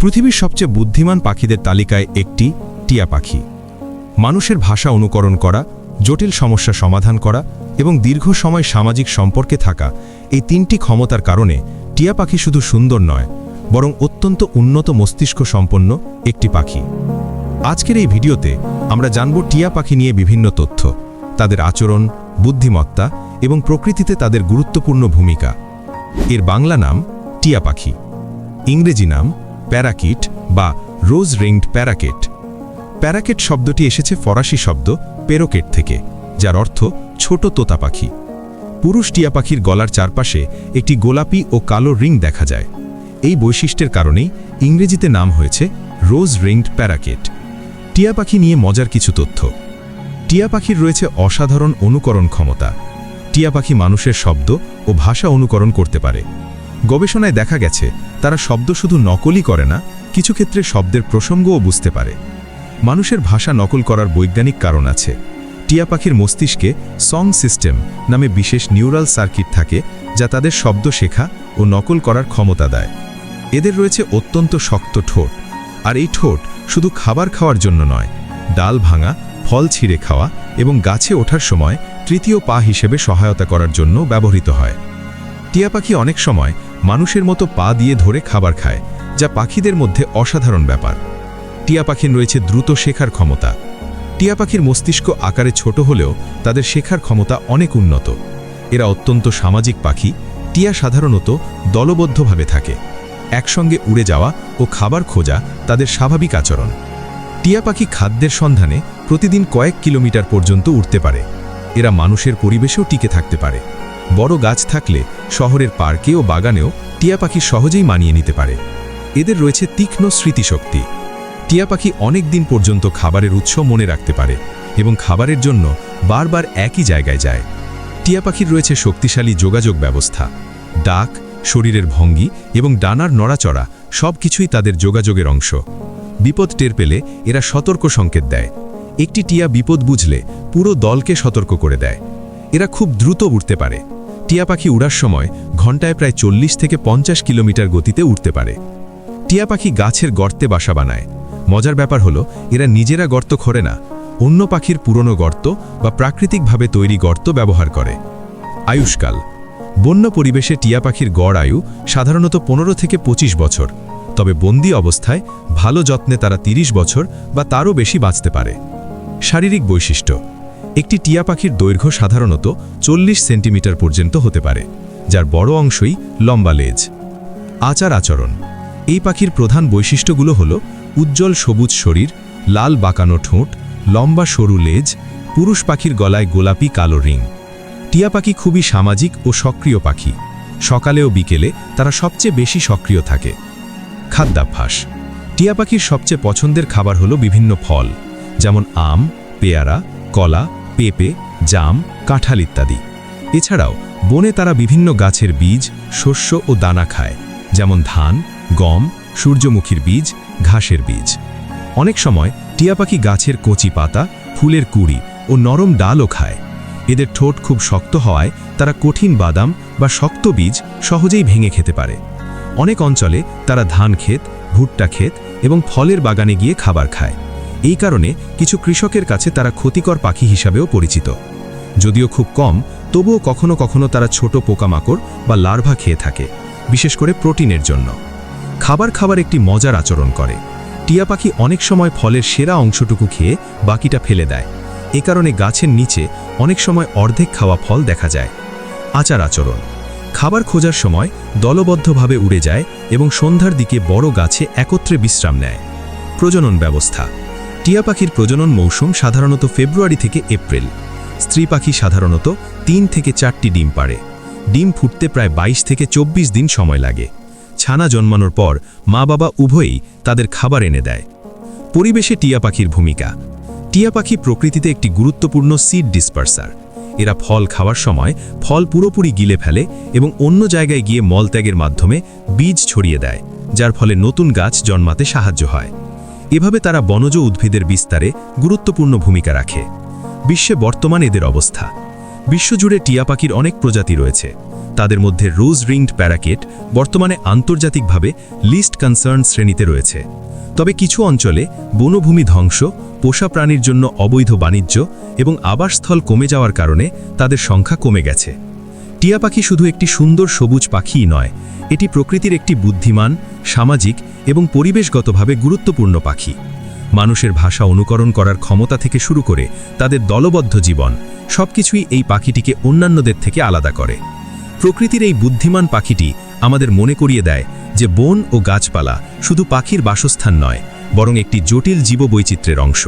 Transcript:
পৃথিবীর সবচেয়ে বুদ্ধিমান পাখিদের তালিকায় একটি টিয়া পাখি। মানুষের ভাষা অনুকরণ করা, জটিল সমস্যা সমাধান করা এবং দীর্ঘ সময় সামাজিক সম্পর্কে থাকা, এই তিনটি ক্ষমতার কারণে টিয়া পাখি শুধু সুন্দর নয়, বরং অত্যন্ত উন্নত মস্তিষ্ক সম্পন্ন একটি পাখি। আজকের এই ভিডিওতে আমরা জানব টিয়া পাখি নিয়ে বিভিন্ন তথ্য, তাদের আচরণ, বুদ্ধিমত্তা এবং প্রকৃতিতে তাদের গুরুত্বপূর্ণ ভূমিকা। এর বাংলা নাম টিয়া পাখি, ইংরেজি নাম প্যারাকিট বা রোজ রিংড প্যারাকেট। প্যারাকেট শব্দটি এসেছে ফরাসি শব্দ পেরোকেট থেকে, যার অর্থ ছোট তোতা পাখি। পুরুষ টিয়া পাখির গলার চারপাশে একটি গোলাপি ও কালো রিং দেখা যায়। এই বৈশিষ্ট্যের কারণেই ইংরেজিতে নাম হয়েছে রোজ রিংড প্যারাকেট। টিয়া পাখি নিয়ে মজার কিছু তথ্য। টিয়া পাখির রয়েছে অসাধারণ অনুকরণ ক্ষমতা। টিয়া পাখি মানুষের শব্দ ও ভাষা অনুকরণ করতে পারে। গবেষণায় দেখা গেছে তারা শব্দ শুধু নকলই করে না, কিছু ক্ষেত্রে শব্দের প্রসঙ্গও বুঝতে পারে। মানুষের ভাষা নকল করার বৈজ্ঞানিক কারণ আছে। টিয়া পাখির মস্তিষ্কে সং সিস্টেম নামে বিশেষ নিউরাল সার্কিট থাকে, যা তাদের শব্দ শেখা ও নকল করার ক্ষমতা দেয়। এদের রয়েছে অত্যন্ত শক্ত ঠোঁট, আর এই ঠোঁট শুধু খাবার খাওয়ার জন্য নয়, ডাল ভাঙা, ফল ছিঁড়ে খাওয়া এবং গাছে ওঠার সময় তৃতীয় পা হিসেবে সহায়তা করার জন্য ব্যবহৃত হয়। টিয়া পাখি অনেক সময় মানুষের মতো পা দিয়ে ধরে খাবার খায়, যা পাখিদের মধ্যে অসাধারণ ব্যাপার। টিয়া পাখির রয়েছে দ্রুত শেখার ক্ষমতা। টিয়া পাখির মস্তিষ্ক আকারে ছোট হলেও তাদের শেখার ক্ষমতা অনেক উন্নত। এরা অত্যন্ত সামাজিক পাখি। টিয়া সাধারণত দলবদ্ধভাবে থাকে। একসঙ্গে উড়ে যাওয়া ও খাবার খোঁজা তাদের স্বাভাবিক আচরণ। টিয়া পাখি খাদ্যের সন্ধানে প্রতিদিন কয়েক কিলোমিটার পর্যন্ত উড়তে পারে। এরা মানুষের পরিবেশেও টিকে থাকতে পারে। বড় গাছ থাকলে শহরের পার্কে ও বাগানেও টিয়া পাখি সহজেই মানিয়ে নিতে পারে। এদের রয়েছে তীক্ষ্ণ স্মৃতিশক্তি। টিয়া পাখি অনেক দিন পর্যন্ত খাবারের উৎস মনে রাখতে পারে এবং খাবারের জন্য বারবার একই জায়গায় যায়। টিয়া পাখির রয়েছে শক্তিশালী যোগাযোগ ব্যবস্থা। ডাক, শরীরের ভঙ্গি এবং ডানার নড়াচড়া সবকিছুই তাদের যোগাযোগের অংশ। বিপদ টের পেলে এরা সতর্ক সংকেত দেয়। একটি টিয়া বিপদ বুঝলে পুরো দলকে সতর্ক করে দেয়। এরা খুব দ্রুত উড়তে পারে। টিয়া পাখি উড়ার সময় ঘন্টায় প্রায় 40 থেকে 50 কিলোমিটার গতিতে উড়তে পারে। টিয়া পাখি গাছের গর্তে বাসা বানায়। মজার ব্যাপার হলো এরা নিজেরা গর্ত খোঁড়ে না, অন্য পাখির পুরনো গর্ত বা প্রাকৃতিকভাবে তৈরি গর্ত ব্যবহার করে। আয়ুষ্কাল। বন্য পরিবেশে টিয়া পাখির গড় আয়ু সাধারণত 15 থেকে 25 বছর, তবে বন্দি অবস্থায় ভালো যত্নে তারা 30 বছর বা তারও বেশি বাঁচতে পারে। শারীরিক বৈশিষ্ট্য। একটি টিয়া পাখির দৈর্ঘ্য সাধারণত 40 সেন্টিমিটার পর্যন্ত হতে পারে, যার বড় অংশই লম্বা লেজ। আচরণ। এই পাখির প্রধান বৈশিষ্ট্যগুলো হল উজ্জ্বল সবুজ শরীর, লাল বাঁকানো ঠোঁট, লম্বা সরু লেজ, পুরুষ পাখির গলায় গোলাপি কালো রিং। টিয়া পাখি খুবই সামাজিক ও সক্রিয় পাখি। সকালে ও বিকেলে তারা সবচেয়ে বেশি সক্রিয় থাকে। খাদ্যাভ্যাস। টিয়া পাখির সবচেয়ে পছন্দের খাবার হলো বিভিন্ন ফল, যেমন আম, পেয়ারা, কলা, পেঁপে, জাম, কাঁঠাল ইত্যাদি। এছাড়াও বনে তারা বিভিন্ন গাছের বীজ, শস্য ও দানা খায়, যেমন ধান, গম, সূর্যমুখীর বীজ, ঘাসের বীজ। অনেক সময় টিয়া পাখি গাছের কচি পাতা, ফুলের কুঁড়ি ও নরম ডালও খায়। এদের ঠোঁট খুব শক্ত হওয়ায় তারা কঠিন বাদাম বা শক্ত বীজ সহজেই ভেঙে খেতে পারে। অনেক অঞ্চলে তারা ধান ক্ষেত, ভুট্টা ক্ষেত এবং ফলের বাগানে গিয়ে খাবার খায়। এই কারণে কিছু কৃষকের কাছে তারা ক্ষতিকর পাখি হিসাবেও পরিচিত। যদিও খুব কম, তবুও কখনো কখনো তারা ছোট পোকামাকড় বা লার্ভা খেয়ে থাকে, বিশেষ করে প্রোটিনের জন্য। খাবার একটি মজার আচরণ করে। টিয়া পাখি অনেক সময় ফলের সেরা অংশটুকু খেয়ে বাকিটা ফেলে দেয়। এ কারণে গাছের নিচে অনেক সময় অর্ধেক খাওয়া ফল দেখা যায়। আচরণ। খাবার খোঁজার সময় দলবদ্ধভাবে উড়ে যায় এবং সন্ধ্যার দিকে বড় গাছে একত্রে বিশ্রাম নেয়। প্রজনন ব্যবস্থা। টিয়া পাখির প্রজনন মৌসুম সাধারণত ফেব্রুয়ারি থেকে এপ্রিল। স্ত্রী পাখি সাধারণত 3 থেকে 4টি ডিম পাড়ে। ডিম ফুটতে প্রায় 22 থেকে 24 দিন সময় লাগে। ছানা জন্মানোর পর মা বাবা উভয়ই তাদের খাবার এনে দেয়। পরিবেশে টিয়া পাখির ভূমিকা। টিয়া পাখি প্রকৃতিতে একটি গুরুত্বপূর্ণ সিড ডিসপার্সার। এরা ফল খাওয়ার সময় ফল পুরোপুরি গিলে ফেলে এবং অন্য জায়গায় গিয়ে মলত্যাগের মাধ্যমে বীজ ছড়িয়ে দেয়, যার ফলে নতুন গাছ জন্মাতে সাহায্য হয়। এভাবে তারা বনজ উদ্ভিদের বিস্তারে গুরুত্বপূর্ণ ভূমিকা রাখে। বিশ্বে বর্তমান এদের অবস্থা। বিশ্বজুড়ে টিয়া পাখির অনেক প্রজাতি রয়েছে। তাদের মধ্যে রোজ রিংড প্যারাকেট বর্তমানে আন্তর্জাতিকভাবে লিস্ট কনসার্ন শ্রেণীতে রয়েছে। তবে কিছু অঞ্চলে বনভূমি ধ্বংস, পোষা প্রাণীর জন্য অবৈধ বাণিজ্য এবং আবাসস্থল কমে যাওয়ার কারণে তাদের সংখ্যা কমে গেছে। টিয়া পাখি শুধু একটি সুন্দর সবুজ পাখিই নয়, এটি প্রকৃতির একটি বুদ্ধিমান, সামাজিক এবং পরিবেশগতভাবে গুরুত্বপূর্ণ পাখি। মানুষের ভাষা অনুকরণ করার ক্ষমতা থেকে শুরু করে তাদের দলবদ্ধ জীবন, সবকিছুই এই পাখিটিকে অন্যান্যদের থেকে আলাদা করে। প্রকৃতির এই বুদ্ধিমান পাখিটি আমাদের মনে করিয়ে দেয় যে বন ও গাছপালা শুধু পাখির বাসস্থান নয়, বরং একটি জটিল জীববৈচিত্র্যের অংশ।